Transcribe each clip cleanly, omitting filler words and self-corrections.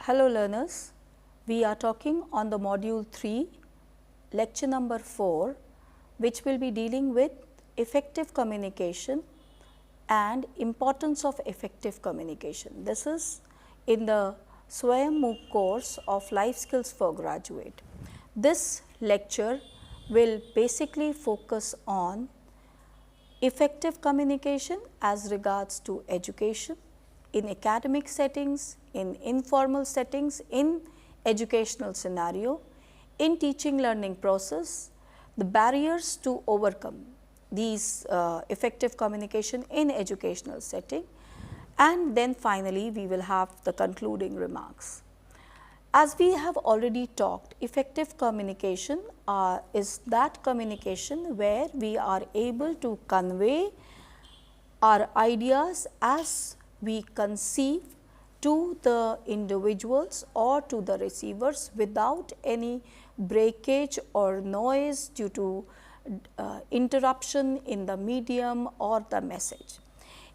Hello learners, we are talking on the module 3, lecture number 4, which will be dealing with effective communication and importance of effective communication. This is in the Swayam MOOC course of Life Skills for Graduate. This lecture will basically focus on effective communication as regards to education, in academic settings, in informal settings, in educational scenario, in teaching learning process, the barriers to overcome these effective communication in educational setting, and then finally we will have the concluding remarks. As we have already talked, effective communication is that communication where we are able to convey our ideas as we conceive to the individuals or to the receivers without any breakage or noise due to interruption in the medium or the message.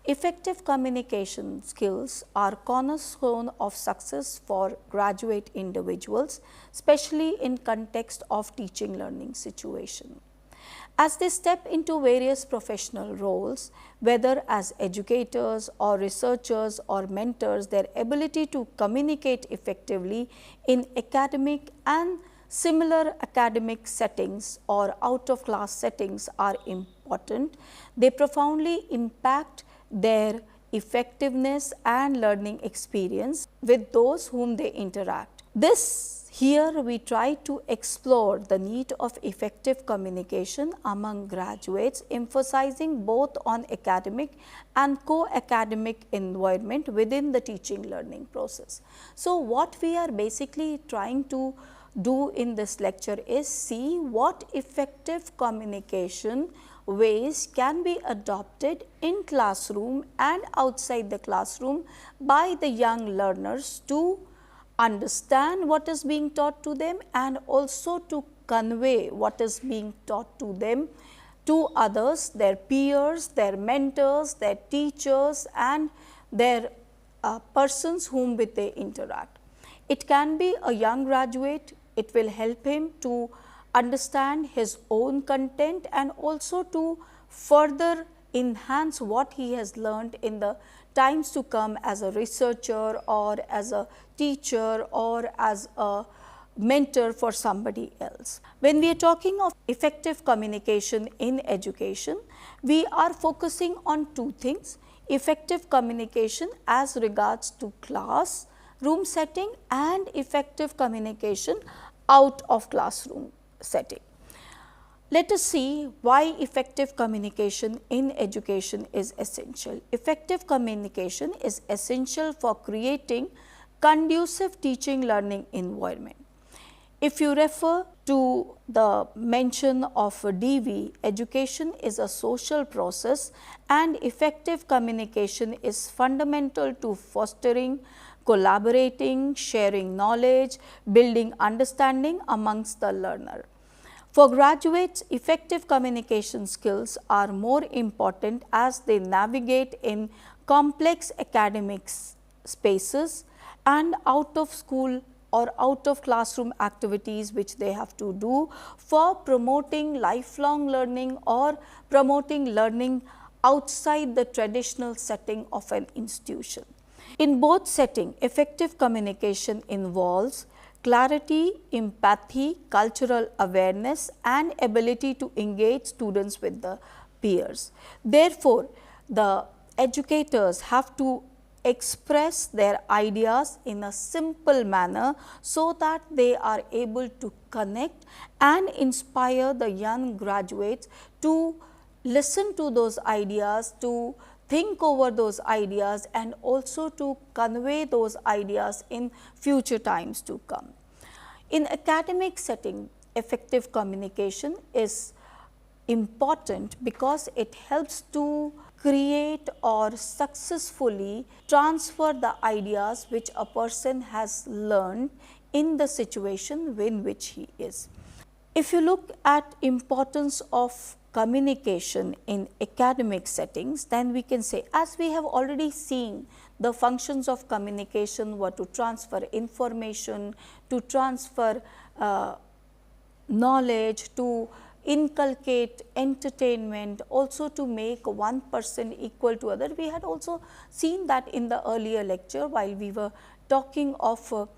Effective communication skills are cornerstone of success for graduate individuals, especially in context of teaching learning situation. As they step into various professional roles, whether as educators or researchers or mentors, their ability to communicate effectively in academic and similar academic settings or out of class settings are important. They profoundly impact their effectiveness and learning experience with those whom they interact. Here we try to explore the need of effective communication among graduates, emphasizing both on academic and co-academic environment within the teaching learning process. So, what we are basically trying to do in this lecture is see what effective communication ways can be adopted in classroom and outside the classroom by the young learners to understand what is being taught to them and also to convey what is being taught to them to others, their peers, their mentors, their teachers and their persons whom with they interact. It can be a young graduate, it will help him to understand his own content and also to further enhance what he has learned in the times to come as a researcher or as a teacher or as a mentor for somebody else. When we are talking of effective communication in education, we are focusing on two things: effective communication as regards to classroom setting and effective communication out of classroom setting. Let us see why effective communication in education is essential. Effective communication is essential for creating conducive teaching learning environment. If you refer to the mention of DV, education is a social process and effective communication is fundamental to fostering, collaborating, sharing knowledge, building understanding amongst the learner. For graduates, effective communication skills are more important as they navigate in complex academic spaces and out of school or out of classroom activities which they have to do for promoting lifelong learning or promoting learning outside the traditional setting of an institution. In both settings, effective communication involves clarity, empathy, cultural awareness and ability to engage students with the peers. Therefore, the educators have to express their ideas in a simple manner so that they are able to connect and inspire the young graduates to listen to those ideas, to think over those ideas and also to convey those ideas in future times to come. In academic setting, effective communication is important because it helps to create or successfully transfer the ideas which a person has learned in the situation in which he is. If you look at importance of communication in academic settings, then we can say, as we have already seen The functions of communication were to transfer information, to transfer knowledge, to inculcate entertainment, also to make one person equal to other. We had also seen that in the earlier lecture while we were talking of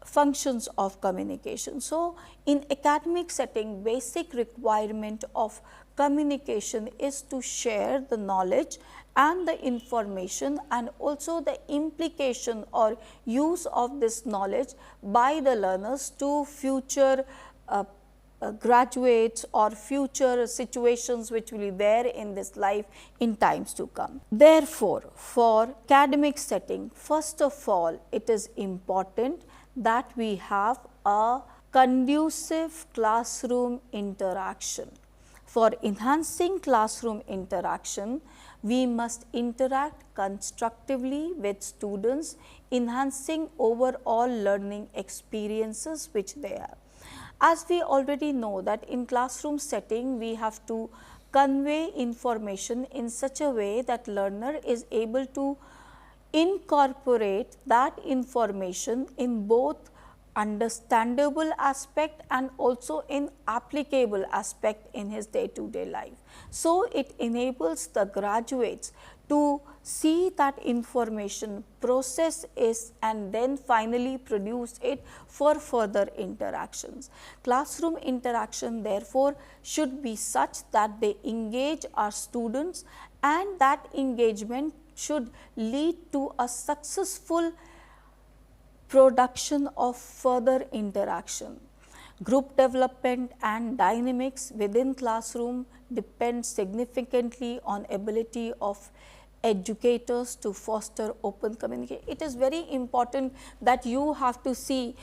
functions of communication. So, in academic setting, basic requirement of communication is to share the knowledge and the information, and also the implication or use of this knowledge by the learners to future graduates or future situations which will be there in this life in times to come. Therefore, for academic setting, first of all, it is important that we have a conducive classroom interaction. For enhancing classroom interaction, we must interact constructively with students, enhancing overall learning experiences which they have. As we already know that in classroom setting, we have to convey information in such a way that learner is able to incorporate that information in both understandable aspect and also in applicable aspect in his day-to-day life. So, it enables the graduates to see that information, process it, and then finally produce it for further interactions. Classroom interaction therefore should be such that they engage our students, and that engagement should lead to a successful production of further interaction. Group development and dynamics within classroom depend significantly on ability of educators to foster open communication. It is very important that you have to see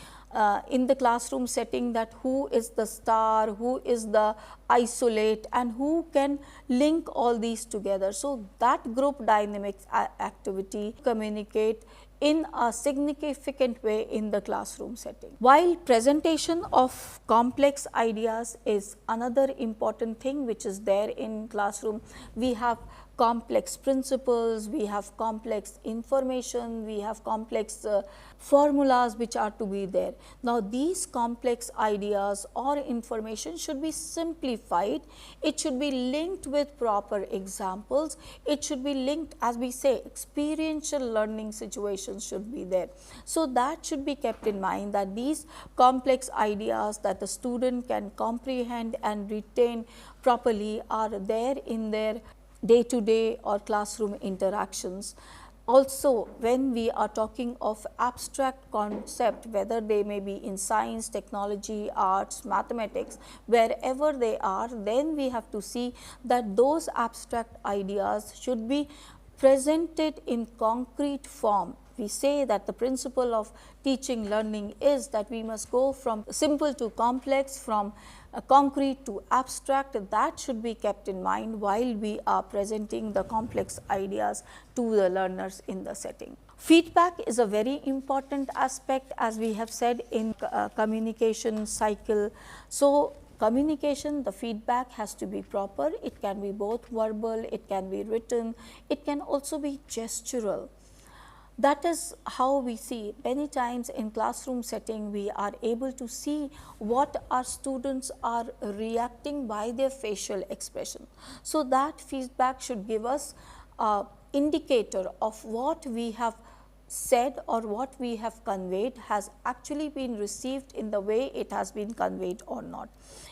in the classroom setting that who is the star, who is the isolate, and who can link all these together. So, that group dynamics activity communicate in a significant way in the classroom setting. While presentation of complex ideas is another important thing which is there in classroom, we have complex principles, we have complex information, we have complex formulas which are to be there. Now, these complex ideas or information should be simplified, it should be linked with proper examples, it should be linked, as we say, experiential learning situations should be there. So, that should be kept in mind that these complex ideas that the student can comprehend and retain properly are there in their day-to-day or classroom interactions. Also, when we are talking of abstract concept, whether they may be in science, technology, arts, mathematics, wherever they are, then we have to see that those abstract ideas should be presented in concrete form. We say that the principle of teaching learning is that we must go from simple to complex, from concrete to abstract. That should be kept in mind while we are presenting the complex ideas to the learners in the setting. Feedback is a very important aspect, as we have said, in communication cycle. So, communication, the feedback has to be proper. It can be both verbal, it can be written, it can also be gestural. That is how we see many times in classroom setting, we are able to see what our students are reacting by their facial expression. So, that feedback should give us an indicator of what we have said or what we have conveyed has actually been received in the way it has been conveyed or not.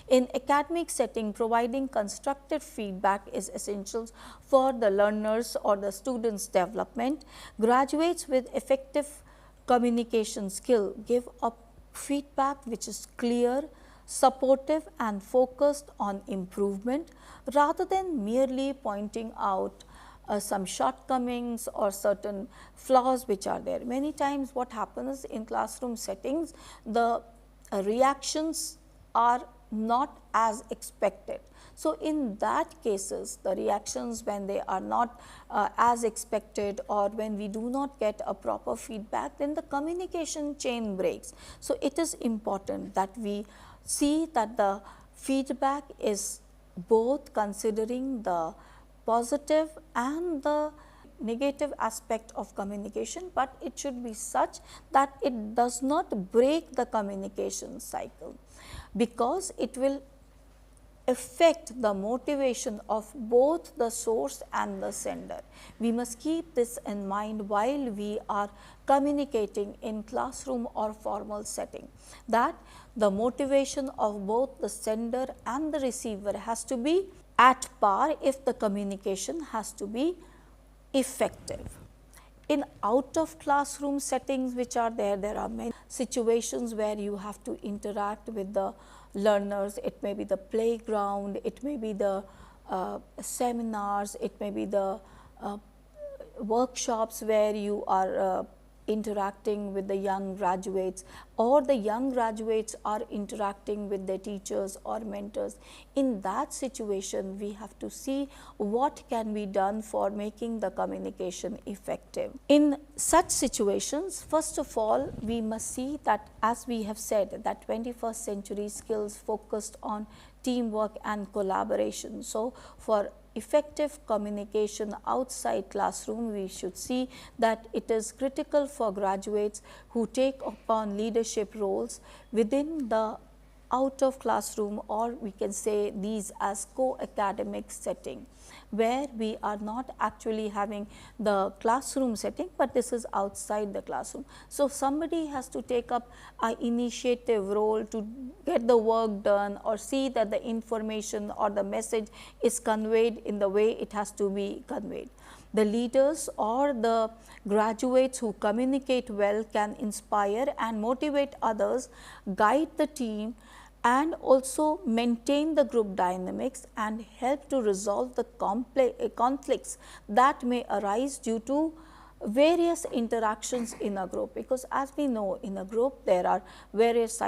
In academic setting, providing constructive feedback is essential for the learners or the students' development. Graduates with effective communication skill give a feedback which is clear, supportive and focused on improvement rather than merely pointing out some shortcomings or certain flaws which are there. Many times what happens in classroom settings, the reactions are not as expected. So, in that cases, the reactions when they are not as expected or when we do not get a proper feedback, then the communication chain breaks. So, it is important that we see that the feedback is both considering the positive and the negative aspect of communication, but it should be such that it does not break the communication cycle, because it will affect the motivation of both the source and the sender. We must keep this in mind while we are communicating in classroom or formal setting, that the motivation of both the sender and the receiver has to be at par if the communication has to be effective. In out of classroom settings which are there are many situations where you have to interact with the learners. It may be the playground, it may be the seminars, it may be the workshops where you are interacting with the young graduates, or the young graduates are interacting with their teachers or mentors. In that situation, we have to see what can be done for making the communication effective. In such situations, first of all, we must see that, as we have said, that 21st century skills focused on teamwork and collaboration. So, for effective communication outside classroom, we should see that it is critical for graduates who take upon leadership roles within the out of classroom, or we can say these as co-academic setting, where we are not actually having the classroom setting, but this is outside the classroom. So, somebody has to take up an initiative role to get the work done, or see that the information or the message is conveyed in the way it has to be conveyed. The leaders or the graduates who communicate well can inspire and motivate others, guide the team, and also maintain the group dynamics and help to resolve the conflicts that may arise due to various interactions in a group. Because as we know, in a group there are various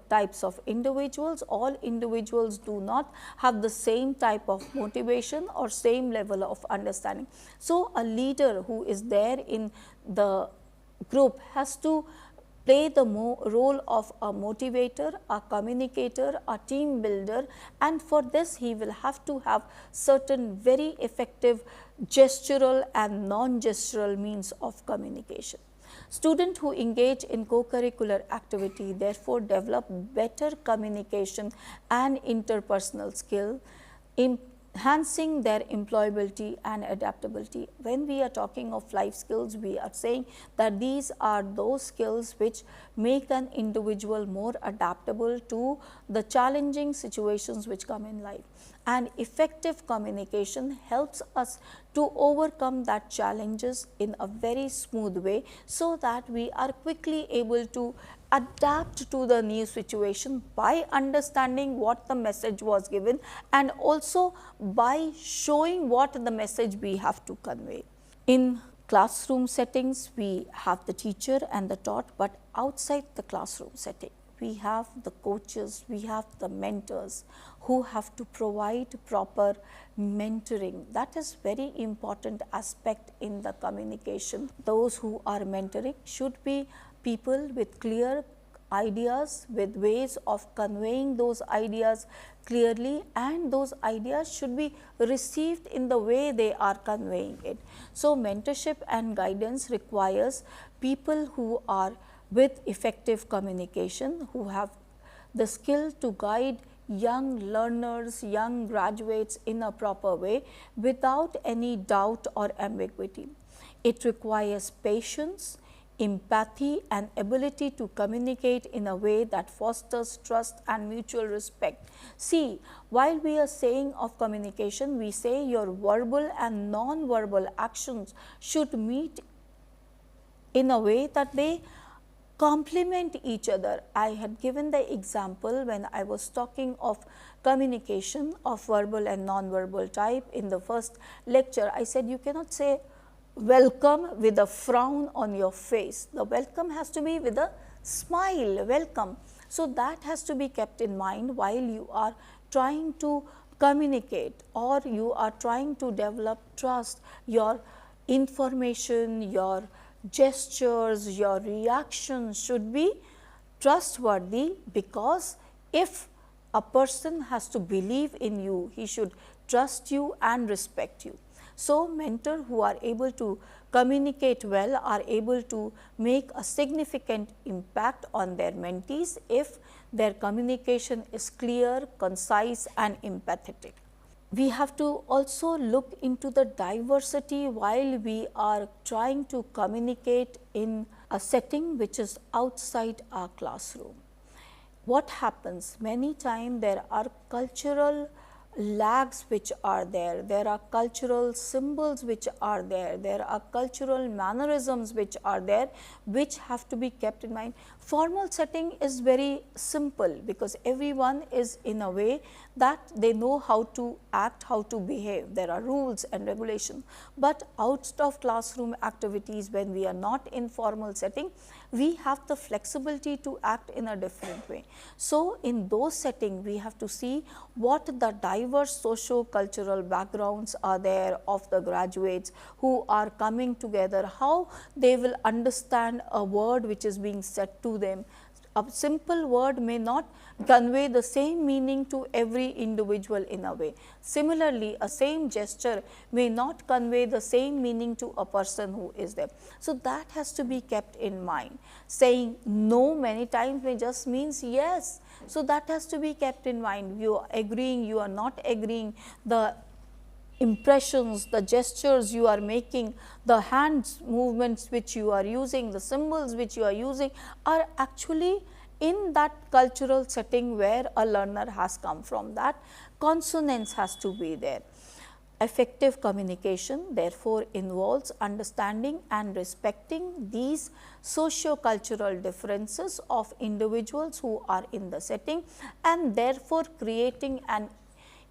types of individuals. All individuals do not have the same type of motivation or same level of understanding. So, a leader who is there in the group has to play the role of a motivator, a communicator, a team builder, and for this he will have to have certain very effective gestural and non-gestural means of communication. Students who engage in co-curricular activity therefore develop better communication and interpersonal skill, enhancing their employability and adaptability. When we are talking of life skills, we are saying that these are those skills which make an individual more adaptable to the challenging situations which come in life. And effective communication helps us to overcome that challenges in a very smooth way, so that we are quickly able to adapt to the new situation by understanding what the message was given, and also by showing what the message we have to convey. In classroom settings, we have the teacher and the taught, but outside the classroom setting, we have the coaches, we have the mentors who have to provide proper mentoring. That is very important aspect in the communication. Those who are mentoring should be people with clear ideas, with ways of conveying those ideas clearly, and those ideas should be received in the way they are conveying it. So, mentorship and guidance requires people who are with effective communication, who have the skill to guide young learners, young graduates in a proper way without any doubt or ambiguity. It requires patience, empathy, and ability to communicate in a way that fosters trust and mutual respect. See, while we are saying of communication, we say your verbal and non-verbal actions should meet in a way that they complement each other. I had given the example when I was talking of communication of verbal and non-verbal type in the first lecture. I said you cannot say welcome with a frown on your face. The welcome has to be with a smile, welcome. So, that has to be kept in mind while you are trying to communicate, or you are trying to develop trust. Your information, your gestures, your reactions should be trustworthy, because if a person has to believe in you, he should trust you and respect you. So, mentors who are able to communicate well are able to make a significant impact on their mentees if their communication is clear, concise and empathetic. We have to also look into the diversity while we are trying to communicate in a setting which is outside our classroom. What happens? Many times there are cultural lags which are there are cultural symbols which are there are cultural mannerisms which are there, which have to be kept in mind. Formal setting is very simple because everyone is in a way that they know how to act, how to behave, there are rules and regulations. But out of classroom activities, when we are not in formal setting, we have the flexibility to act in a different way. So, in those settings, we have to see what the diverse socio-cultural backgrounds are there of the graduates who are coming together, how they will understand a word which is being said to them. A simple word may not convey the same meaning to every individual in a way. Similarly, a same gesture may not convey the same meaning to a person who is there. So, that has to be kept in mind. Saying no many times may just means yes. So, that has to be kept in mind. You are agreeing, you are not agreeing, the impressions, the gestures you are making, the hand movements which you are using, the symbols which you are using are actually in that cultural setting where a learner has come from. That consonance has to be there. Effective communication therefore involves understanding and respecting these socio-cultural differences of individuals who are in the setting, and therefore creating an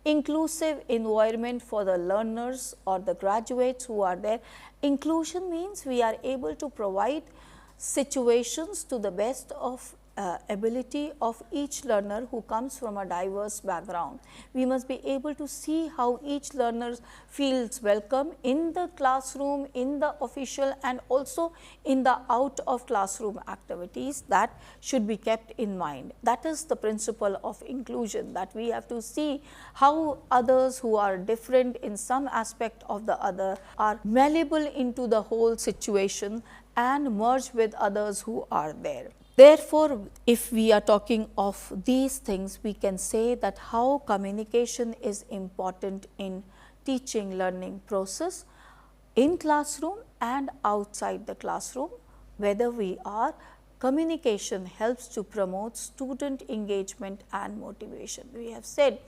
inclusive environment for the learners or the graduates who are there. Inclusion means we are able to provide situations to the best of ability of each learner who comes from a diverse background. We must be able to see how each learner feels welcome in the classroom, in the official and also in the out of classroom activities. That should be kept in mind. That is the principle of inclusion, that we have to see how others who are different in some aspect of the other are malleable into the whole situation and merge with others who are there. Therefore, if we are talking of these things, we can say that how communication is important in teaching learning process in classroom and outside the classroom. Whether we are, communication helps to promote student engagement and motivation. We have said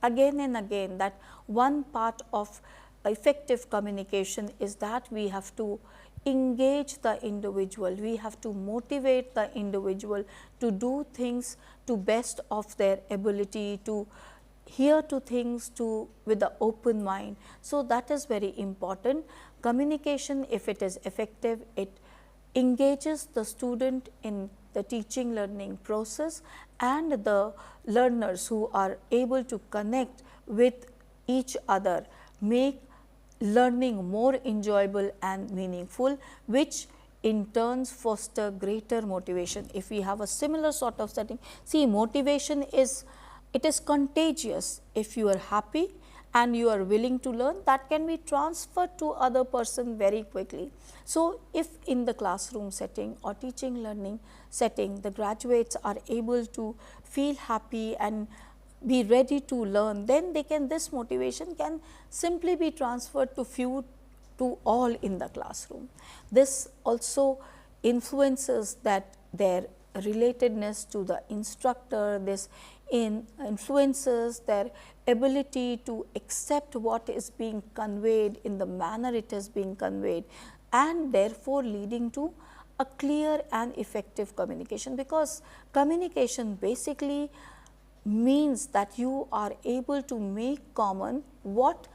again and again that one part of effective communication is that we have to engage the individual, we have to motivate the individual to do things to best of their ability, to hear to things to with the open mind. So, that is very important. Communication, if it is effective, it engages the student in the teaching learning process, and the learners who are able to connect with each other make learning more enjoyable and meaningful, which in turns foster greater motivation. If we have a similar sort of setting, see, motivation is, it is contagious. If you are happy and you are willing to learn, that can be transferred to other person very quickly. So, if in the classroom setting or teaching learning setting, the graduates are able to feel happy and be ready to learn, then they can, this motivation can simply be transferred to all in the classroom. This also influences that their relatedness to the instructor, this influences their ability to accept what is being conveyed in the manner it is being conveyed, and therefore leading to a clear and effective communication, because communication basically means that you are able to make common what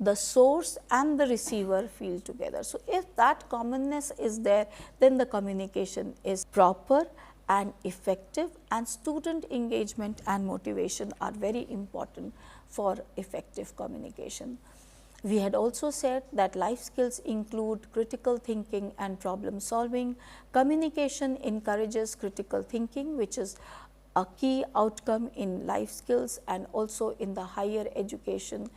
the source and the receiver feel together. So, if that commonness is there, then the communication is proper and effective, and student engagement and motivation are very important for effective communication. We had also said that life skills include critical thinking and problem solving. Communication encourages critical thinking, which is a key outcome in life skills and also in the higher education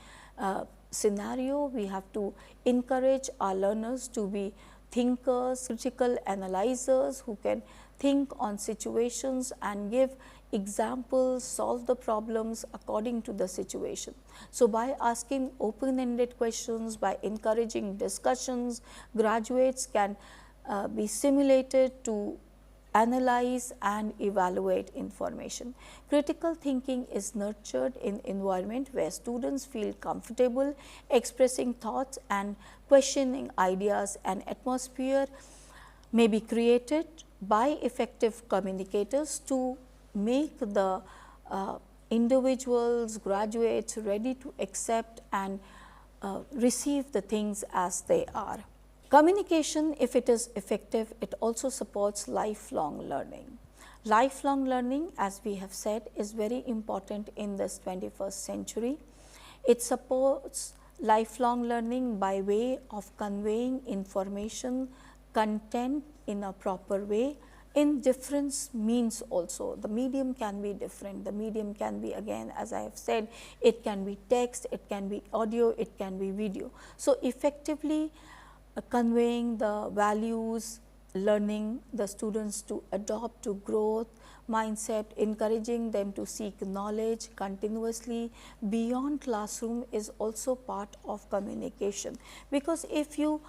scenario, we have to encourage our learners to be thinkers, critical analyzers who can think on situations and give examples, solve the problems according to the situation. So, by asking open-ended questions, by encouraging discussions, graduates can be simulated to analyze and evaluate information. Critical thinking is nurtured in environment where students feel comfortable expressing thoughts and questioning ideas. An atmosphere may be created by effective communicators to make the individuals, graduates ready to accept and receive the things as they are. Communication, if it is effective, it also supports lifelong learning. Lifelong learning, as we have said, is very important in this 21st century. It supports lifelong learning by way of conveying information, content in a proper way in different means also. The medium can be different. The medium can be, again, as I have said, it can be text, it can be audio, it can be video. So, effectively conveying the values, learning the students to adopt to growth mindset, encouraging them to seek knowledge continuously beyond classroom is also part of communication. Because if you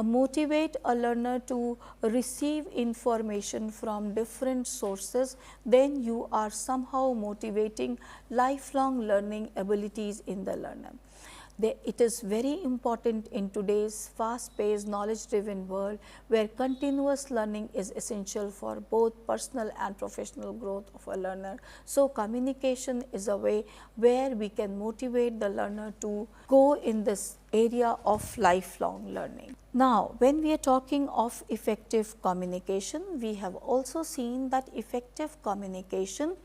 motivate a learner to receive information from different sources, then you are somehow motivating lifelong learning abilities in the learner. It is very important in today's fast paced knowledge driven world where continuous learning is essential for both personal and professional growth of a learner. So, communication is a way where we can motivate the learner to go in this area of lifelong learning. Now, when we are talking of effective communication, we have also seen that effective communication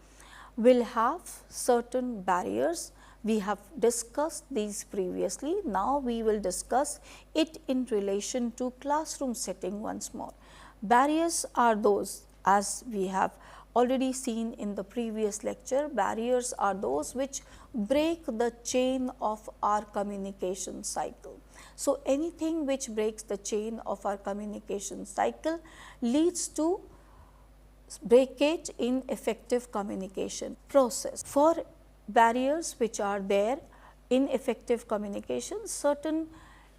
will have certain barriers. We have discussed these previously. Now, we will discuss it in relation to classroom setting once more. Barriers are those, as we have already seen in the previous lecture, barriers are those which break the chain of our communication cycle. So, anything which breaks the chain of our communication cycle leads to breakage in effective communication process. For barriers which are there in effective communication, certain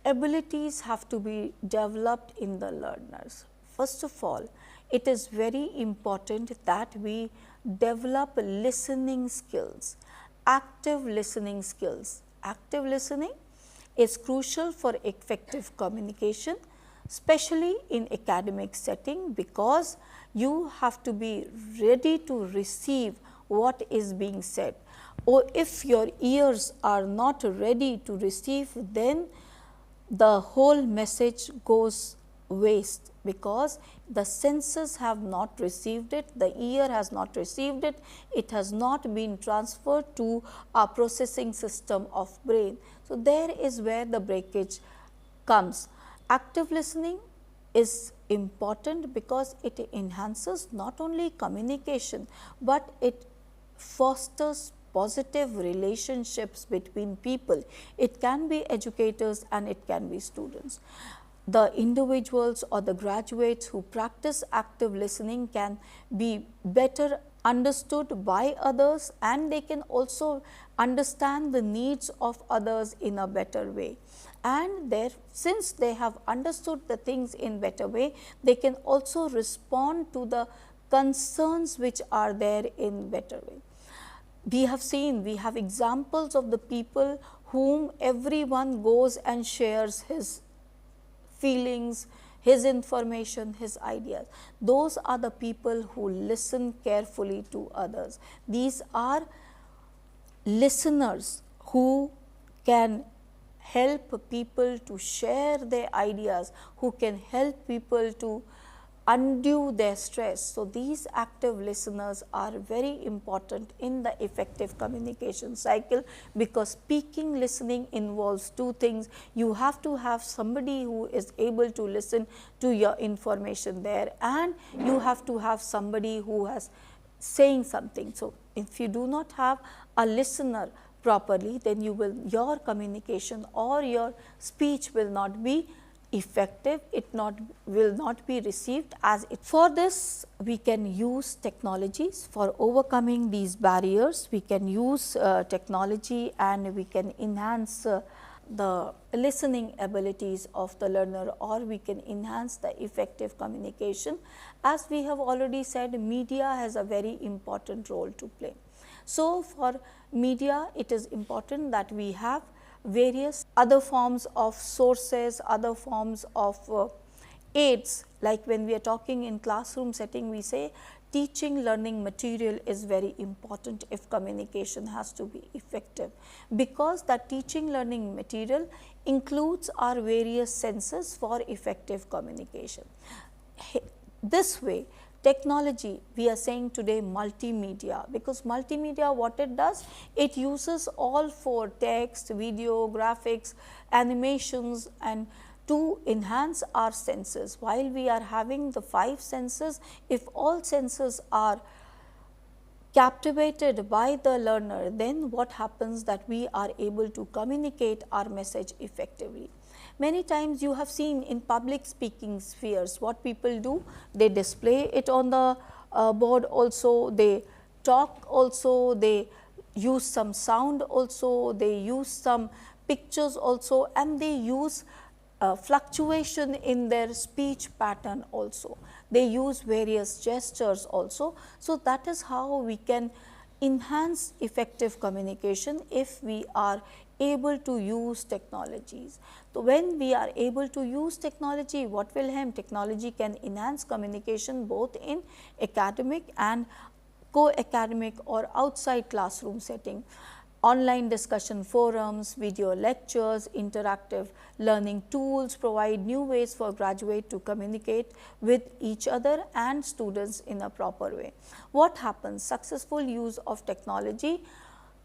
abilities have to be developed in the learners. First of all, it is very important that we develop listening skills, active listening skills. Active listening is crucial for effective communication, especially in academic setting, because you have to be ready to receive what is being said. Or if your ears are not ready to receive, then the whole message goes waste, because the senses have not received it, the ear has not received it, it has not been transferred to our processing system of brain. So, there is where the breakage comes. Active listening is important because it enhances not only communication, but it fosters positive relationships between people. It can be educators and it can be students. The individuals or the graduates who practice active listening can be better understood by others, and they can also understand the needs of others in a better way. And since they have understood the things in better way, they can also respond to the concerns which are there in better way. We have seen, we have examples of the people whom everyone goes and shares his feelings, his information, his ideas. Those are the people who listen carefully to others. These are listeners who can help people to share their ideas, who can help people to undo their stress. So, these active listeners are very important in the effective communication cycle, because speaking listening involves two things. You have to have somebody who is able to listen to your information there, and you have to have somebody who has saying something. So, if you do not have a listener properly, then your communication or your speech will not be effective, it will not be received as it. For this, we can use technologies for overcoming these barriers. We can use technology, and we can enhance the listening abilities of the learner, or we can enhance the effective communication. As we have already said, media has a very important role to play. So, for media, it is important that we have various other forms of sources, other forms of aids, like when we are talking in classroom setting, we say teaching learning material is very important if communication has to be effective, because that teaching learning material includes our various senses for effective communication. This way, technology, we are saying today multimedia, because multimedia, what it does, it uses all four: text, video, graphics, animations, and to enhance our senses. While we are having the 5 senses, if all senses are captivated by the learner, then what happens, that we are able to communicate our message effectively. Many times you have seen in public speaking spheres, what people do, they display it on the board also, they talk also, they use some sound also, they use some pictures also, and they use fluctuation in their speech pattern also. They use various gestures also. So, that is how we can enhance effective communication if we are able to use technologies. So, when we are able to use technology, what will happen? Technology can enhance communication both in academic and co-academic or outside classroom setting. Online discussion forums, video lectures, interactive learning tools provide new ways for graduates to communicate with each other and students in a proper way. What happens? Successful use of technology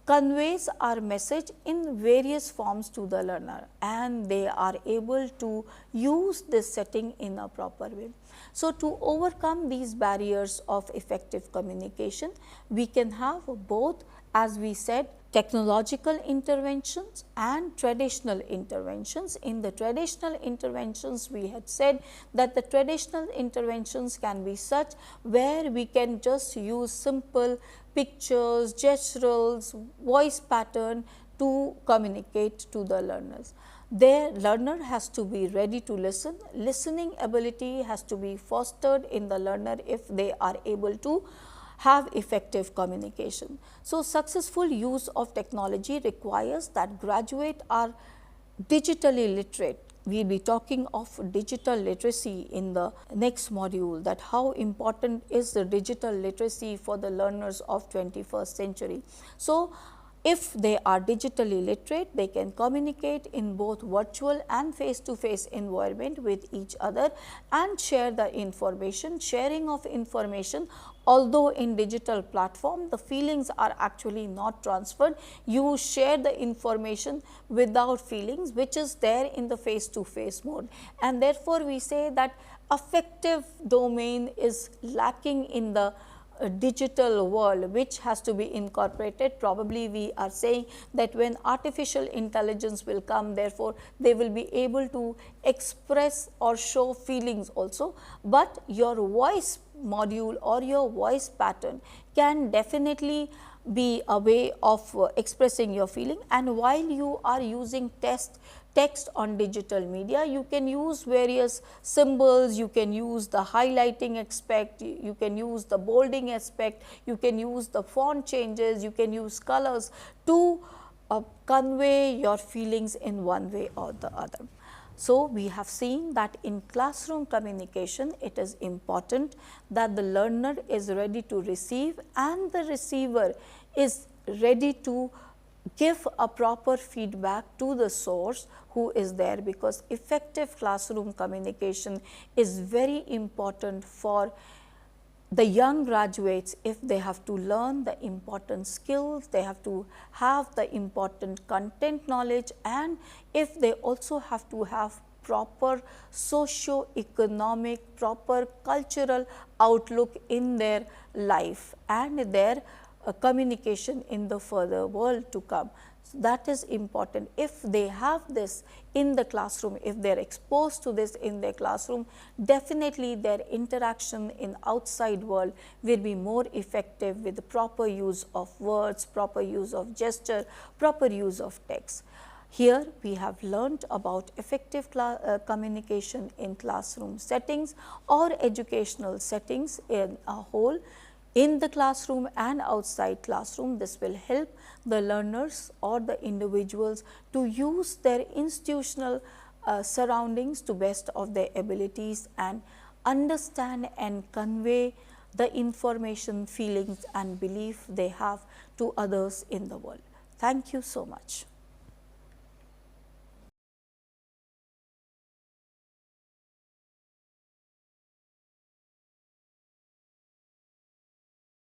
conveys our message in various forms to the learner, and they are able to use this setting in a proper way. So, to overcome these barriers of effective communication, we can have both, as we said, technological interventions and traditional interventions. In the traditional interventions, we had said that the traditional interventions can be such where we can just use simple pictures, gesturals, voice pattern to communicate to the learners. Their learner has to be ready to listen. Listening ability has to be fostered in the learner if they are able to have effective communication. So, successful use of technology requires that graduates are digitally literate. We will be talking of digital literacy in the next module, that how important is the digital literacy for the learners of 21st century. So, if they are digitally literate, they can communicate in both virtual and face-to-face environment with each other and share the information. Sharing of information, although in digital platform, the feelings are actually not transferred. You share the information without feelings, which is there in the face-to-face mode, and therefore, we say that affective domain is lacking in the digital world, which has to be incorporated. Probably we are saying that when artificial intelligence will come, therefore, they will be able to express or show feelings also, but your voice module or your voice pattern can definitely be a way of expressing your feeling. And while you are using text on digital media, you can use various symbols, you can use the highlighting aspect, you can use the bolding aspect, you can use the font changes, you can use colors to convey your feelings in one way or the other. So, we have seen that in classroom communication, it is important that the learner is ready to receive and the receiver is ready to give a proper feedback to the source who is there, because effective classroom communication is very important for the young graduates. If they have to learn the important skills, they have to have the important content knowledge, and if they also have to have proper socio-economic, proper cultural outlook in their life and their communication in the further world to come. So, that is important. If they have this in the classroom, if they are exposed to this in their classroom, definitely their interaction in outside world will be more effective with the proper use of words, proper use of gesture, proper use of text. Here we have learnt about effective communication in classroom settings or educational settings in a whole. In the classroom and outside classroom, this will help the learners or the individuals to use their institutional surroundings to best of their abilities and understand and convey the information, feelings and belief they have to others in the world. Thank you so much.